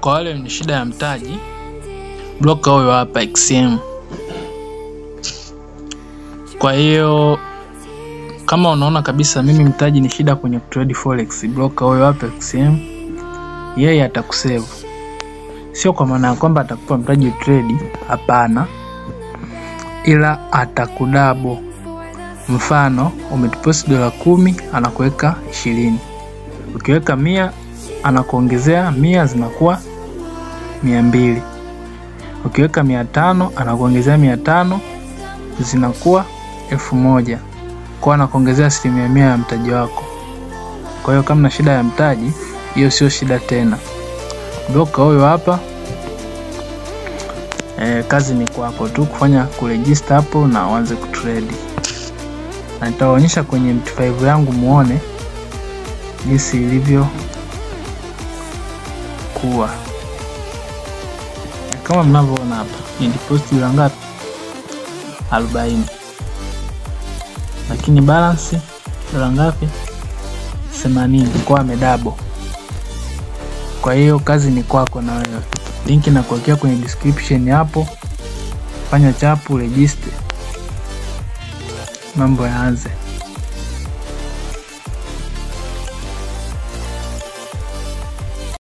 Kwa wale wenye shida ya mtaji, broker huyo hapa XM. Kwa hiyo kama unaona kabisa mimi mtaji ni shida kwenye trade forex, broker huyo hapa XM yeye atakusave. Sio kwa maana kwamba atakupa mtaji trade, hapana, ila atakudabo. Mfano umedeposit $10 anakuweka 20. Ukiweka 100 anakuongezea 100 zinakuwa 200. Ukiweka 500 anakuongezea 500 zinakuwa 1000. Kwa anakuongezea 100% ya mtaji wako. Kwa hiyo kama na shida ya mtaji, hiyo sio shida tena. Broker huyo hapa kazi ni kwako tu kufanya kuregister hapo na uanze kutrade. Na nitaonyesha kwenye MT5 yangu muone jinsi ilivyo kuwa. Kama mnavyoona hapa, ni deposit la ngapi? 40. Lakini balance dola ngapi? 80. Kwa amedouble. Kwa hiyo kazi ni kwako na wewe. Link na kuwekea kwenye description hapo. Fanya chapu, register. Mambo yaanze.